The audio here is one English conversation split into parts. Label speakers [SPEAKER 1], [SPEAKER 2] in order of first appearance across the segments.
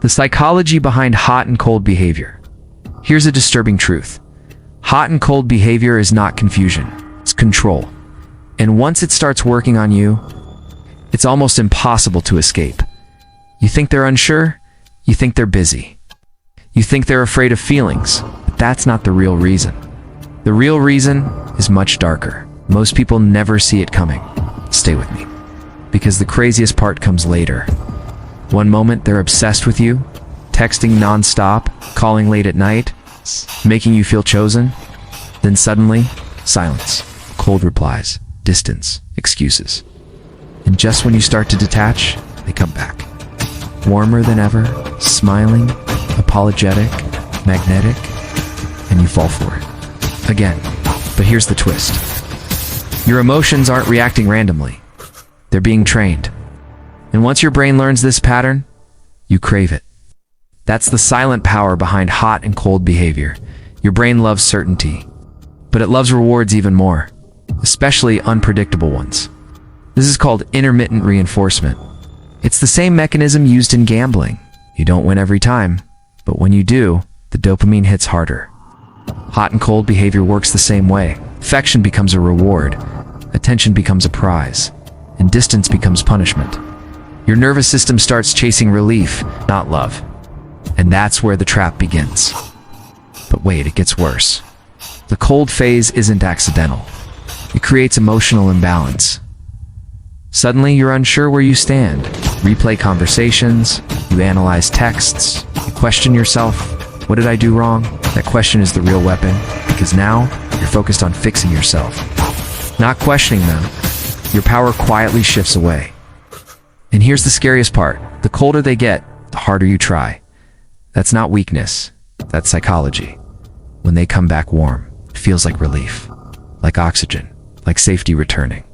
[SPEAKER 1] The psychology behind hot and cold behavior. Here's a disturbing truth. Hot and cold behavior is not confusion, it's control. And once it starts working on you, it's almost impossible to escape. You think they're unsure, you think they're busy. You think they're afraid of feelings, but that's not the real reason. The real reason is much darker. Most people never see it coming. Stay with me. Because the craziest part comes later. One moment they're obsessed with you, texting non-stop, calling late at night, making you feel chosen. Then suddenly, silence, cold replies, distance, excuses. And just when you start to detach, they come back. Warmer than ever, smiling, apologetic, magnetic, and you fall for it. Again. But here's the twist. Your emotions aren't reacting randomly. They're being trained. And once your brain learns this pattern, you crave it. That's the silent power behind hot and cold behavior. Your brain loves certainty, but it loves rewards even more, especially unpredictable ones. This is called intermittent reinforcement. It's the same mechanism used in gambling. You don't win every time, but when you do, the dopamine hits harder. Hot and cold behavior works the same way. Affection becomes a reward, attention becomes a prize, and distance becomes punishment. Your nervous system starts chasing relief, not love. And that's where the trap begins. But wait, it gets worse. The cold phase isn't accidental. It creates emotional imbalance. Suddenly, you're unsure where you stand. Replay conversations, you analyze texts, you question yourself. What did I do wrong? That question is the real weapon, because now you're focused on fixing yourself, not questioning them. Your power quietly shifts away. And here's the scariest part. The colder they get, the harder you try. That's not weakness, that's psychology. When they come back warm, it feels like relief, like oxygen, like safety returning.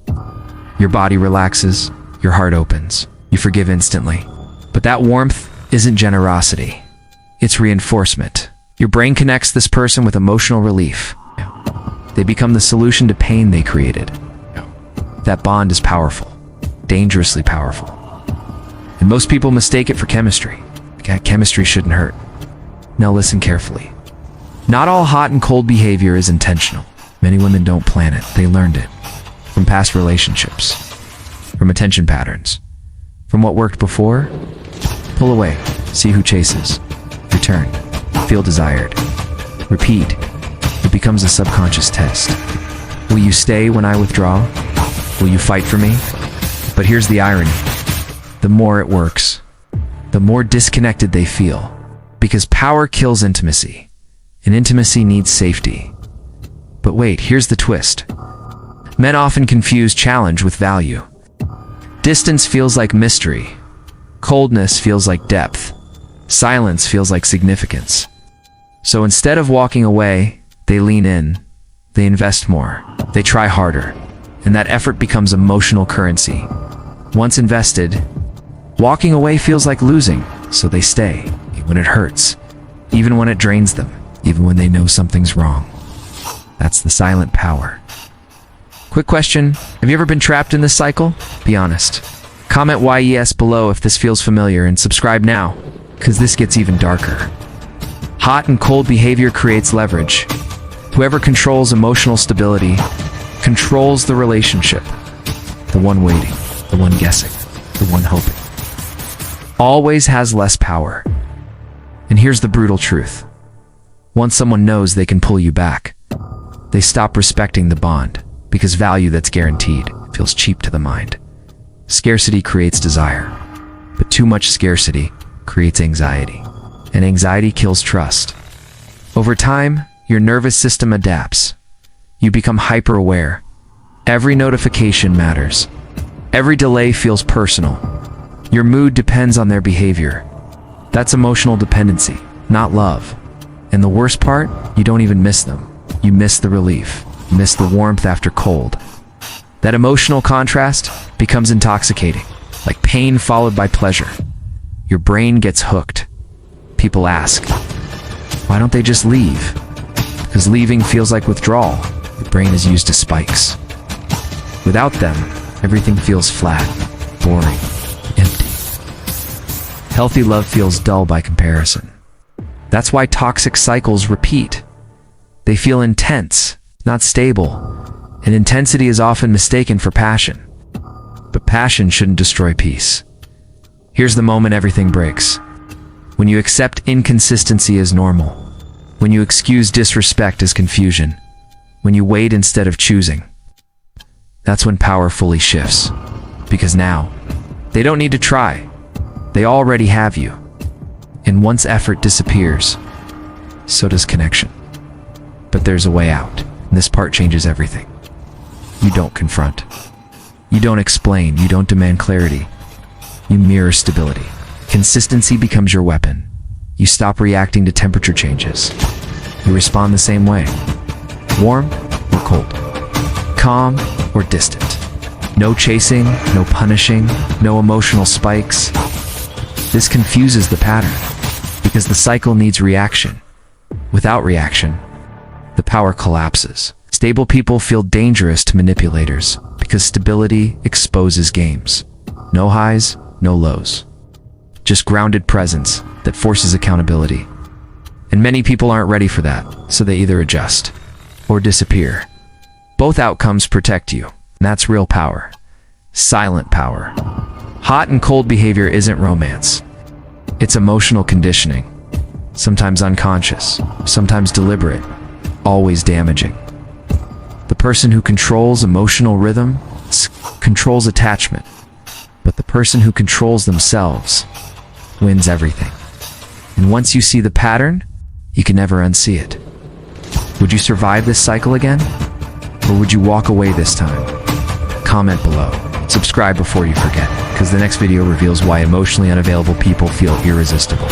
[SPEAKER 1] Your body relaxes, your heart opens, you forgive instantly. But that warmth isn't generosity, it's reinforcement. Your brain connects this person with emotional relief. They become the solution to pain they created. That bond is powerful, dangerously powerful. And most people mistake it for chemistry. Chemistry shouldn't hurt. Now listen carefully. Not all hot and cold behavior is intentional. Many women don't plan it, they learned it. From past relationships, from attention patterns, from what worked before. Pull away, see who chases, return, feel desired, repeat. It becomes a subconscious test. Will you stay when I withdraw? Will you fight for me? But here's the irony. The more it works, the more disconnected they feel. Because power kills intimacy, and intimacy needs safety. But wait, here's the twist. Men often confuse challenge with value. Distance feels like mystery. Coldness feels like depth. Silence feels like significance. So instead of walking away, they lean in. They invest more. They try harder. And that effort becomes emotional currency. Once invested, walking away feels like losing, so they stay, even when it hurts, even when it drains them, even when they know something's wrong. That's the silent power. Quick question, have you ever been trapped in this cycle? Be honest. Comment yes below if this feels familiar and subscribe now, because this gets even darker. Hot and cold behavior creates leverage. Whoever controls emotional stability controls the relationship. The one waiting, the one guessing, the one hoping always has less power. And here's the brutal truth. Once someone knows they can pull you back, they stop respecting the bond, because value that's guaranteed feels cheap to the mind. Scarcity creates desire, but too much scarcity creates anxiety, and anxiety kills trust. Over time, your nervous system adapts. You become hyper-aware. Every notification matters. Every delay feels personal. Your mood depends on their behavior. That's emotional dependency, not love. And the worst part, you don't even miss them. You miss the relief. You miss the warmth after cold. That emotional contrast becomes intoxicating, like pain followed by pleasure. Your brain gets hooked. People ask, why don't they just leave? Because leaving feels like withdrawal. Your brain is used to spikes. Without them, everything feels flat, boring, empty. Healthy love feels dull by comparison. That's why toxic cycles repeat. They feel intense, not stable, and intensity is often mistaken for passion. But passion shouldn't destroy peace. Here's the moment everything breaks. When you accept inconsistency as normal. When you excuse disrespect as confusion. When you wait instead of choosing. That's when power fully shifts. Because now, they don't need to try. They already have you. And once effort disappears, so does connection. But there's a way out, and this part changes everything. You don't confront. You don't explain. You don't demand clarity. You mirror stability. Consistency becomes your weapon. You stop reacting to temperature changes. You respond the same way. Warm or cold. Calm or distant. No chasing, no punishing, no emotional spikes. This confuses the pattern, because the cycle needs reaction. Without reaction, the power collapses. Stable people feel dangerous to manipulators, because stability exposes games. No highs, no lows. Just grounded presence that forces accountability. And many people aren't ready for that, so they either adjust or disappear. Both outcomes protect you, and that's real power. Silent power. Hot and cold behavior isn't romance. It's emotional conditioning. Sometimes unconscious, sometimes deliberate, always damaging. The person who controls emotional rhythm controls attachment, but the person who controls themselves wins everything. And once you see the pattern, you can never unsee it. Would you survive this cycle again? Or would you walk away this time? Comment below. Subscribe before you forget, because the next video reveals why emotionally unavailable people feel irresistible.